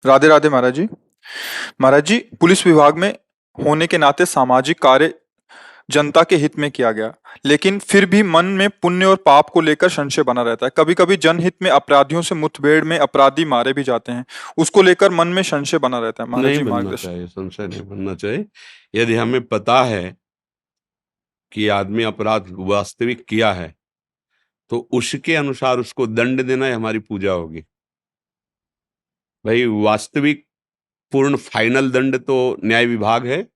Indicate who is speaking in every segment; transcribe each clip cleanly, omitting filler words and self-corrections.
Speaker 1: राधे राधे महाराज जी। महाराज जी, police विभाग में होने के नाते सामाजिक कार्य जनता के हित में किया गया, लेकिन फिर भी मन में पुण्य और पाप को लेकर संशय बना रहता है। कभी कभी जनहित में अपराधियों से मुठभेड़ में अपराधी मारे भी जाते हैं, उसको लेकर मन में संशय बना रहता है। महाराज
Speaker 2: नहीं
Speaker 1: जी
Speaker 2: बनना
Speaker 1: मार्गदर्शन।
Speaker 2: चाहिए, संशय नहीं बनना चाहिए। यदि हमें पता है कि आदमी अपराध वास्तविक किया है तो उसके अनुसार उसको दंड देना ही हमारी पूजा होगी। भाई वास्तविक पूर्ण फाइनल दंड तो न्याय विभाग है,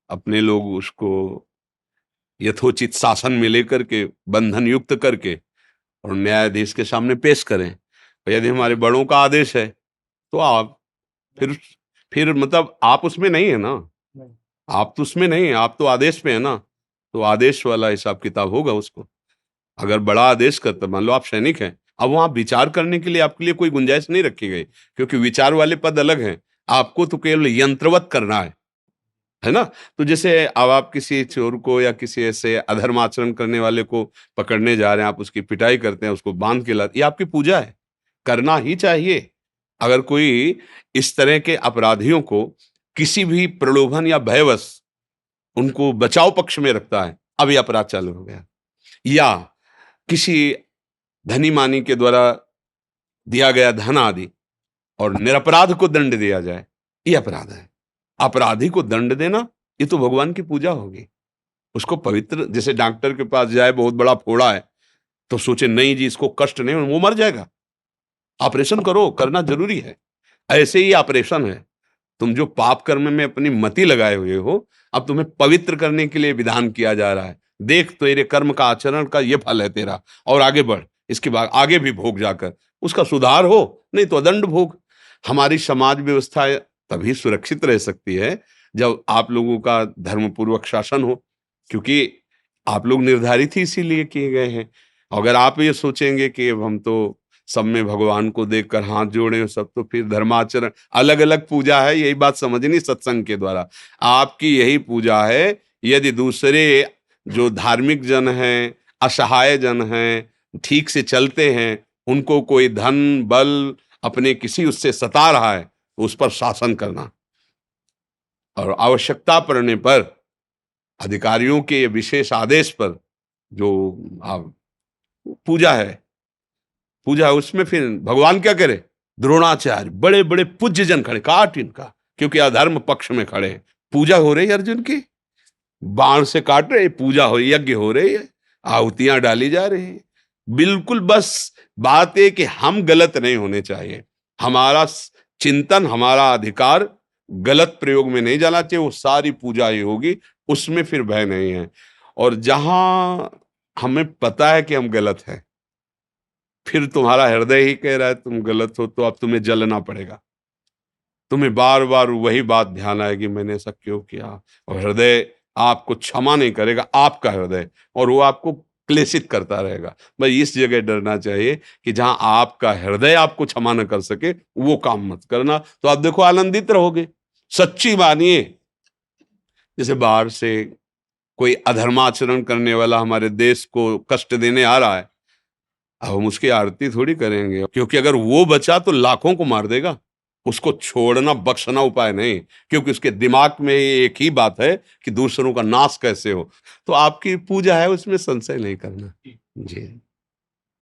Speaker 2: अपने लोग उसको यथोचित शासन में लेकर के बंधन युक्त करके और न्यायाधीश के सामने पेश करें। और यदि हमारे बड़ों का आदेश है तो आप फिर फिर मतलब आप उसमें नहीं है ना, आप तो उसमें नहीं है, आप तो आदेश पे है ना, तो आदेश वाला हिसाब किताब होगा उसको। अगर बड़ा आदेश करता, मान लो आप सैनिक हैं, अब वहां विचार करने के लिए आपके लिए कोई गुंजाइश नहीं रखी गई, क्योंकि विचार वाले पद अलग हैं। आपको तो केवल यंत्रवत करना है ना। तो जैसे अब आप किसी चोर को या किसी ऐसे अधर्म आचरण करने वाले को पकड़ने जा रहे हैं, आप उसकी पिटाई करते हैं, उसको बांध के लाते, ये आपकी पूजा है, करना ही चाहिए। अगर कोई इस तरह के अपराधियों को किसी भी प्रलोभन या भयवश उनको बचाव पक्ष में रखता है, अब ये अपराध चालू हो गया। या किसी धनी मानी के द्वारा दिया गया धन आदि और निरपराध को दंड दिया जाए, ये अपराध है। अपराधी को दंड देना ये तो भगवान की पूजा होगी। उसको पवित्र, जैसे डॉक्टर के पास जाए, बहुत बड़ा फोड़ा है तो सोचे नहीं जी इसको कष्ट नहीं, वो मर जाएगा, ऑपरेशन करो, करना जरूरी है। ऐसे ही ऑपरेशन है। तुम जो पाप कर्म में अपनी मति लगाए हुए हो, अब तुम्हें पवित्र करने के लिए विधान किया जा रहा है। देख तेरे कर्म का आचरण का ये फल है तेरा, और आगे बढ़, इसके बाद आगे भी भोग जाकर उसका सुधार हो, नहीं तो दंड भोग। हमारी समाज व्यवस्था तभी सुरक्षित रह सकती है जब आप लोगों का धर्मपूर्वक शासन हो, क्योंकि आप लोग निर्धारित ही इसीलिए किए गए हैं। अगर आप ये सोचेंगे कि अब हम तो सब में भगवान को देखकर हाथ जोड़े सब, तो फिर धर्माचरण अलग अलग पूजा है, यही बात समझनी सत्संग के द्वारा। आपकी यही पूजा है। यदि दूसरे जो धार्मिक जन हैं, असहाय जन हैं, ठीक से चलते हैं, उनको कोई धन बल अपने किसी उससे सता रहा है तो उस पर शासन करना, और आवश्यकता पड़ने पर अधिकारियों के विशेष आदेश पर जो आप पूजा है, पूजा उसमें फिर भगवान क्या करे, द्रोणाचार्य बड़े बड़े पूज्य जन खड़े, काट इनका, क्योंकि अधर्म पक्ष में खड़े हैं। पूजा हो रही है अर्जुन की, बाण से काट रहे, पूजा हो, यज्ञ हो रही है, आहुतियां डाली जा रही है। बिल्कुल बस बात है कि हम गलत नहीं होने चाहिए। हमारा चिंतन, हमारा अधिकार गलत प्रयोग में नहीं जाना चाहिए, वो सारी पूजा ही होगी, उसमें फिर भय नहीं है। और जहां हमें पता है कि हम गलत हैं, फिर तुम्हारा हृदय ही कह रहा है तुम गलत हो, तो अब तुम्हें जलना पड़ेगा। तुम्हें बार बार वही बात ध्यान आएगी, मैंने ऐसा क्यों किया, और हृदय आपको क्षमा नहीं करेगा, आपका हृदय, और वो आपको क्लेशित करता रहेगा। भाई इस जगह डरना चाहिए कि जहां आपका हृदय आपको क्षमा न कर सके, वो काम मत करना, तो आप देखो आनंदित रहोगे। सच्ची मानिए, जैसे बाहर से कोई अधर्माचरण करने वाला हमारे देश को कष्ट देने आ रहा है, अब हम उसकी आरती थोड़ी करेंगे, क्योंकि अगर वो बचा तो लाखों को मार देगा। उसको छोड़ना बख्शना उपाय नहीं, क्योंकि उसके दिमाग में एक ही बात है कि दूसरों का नाश कैसे हो। तो आपकी पूजा है, उसमें संशय नहीं करना जी।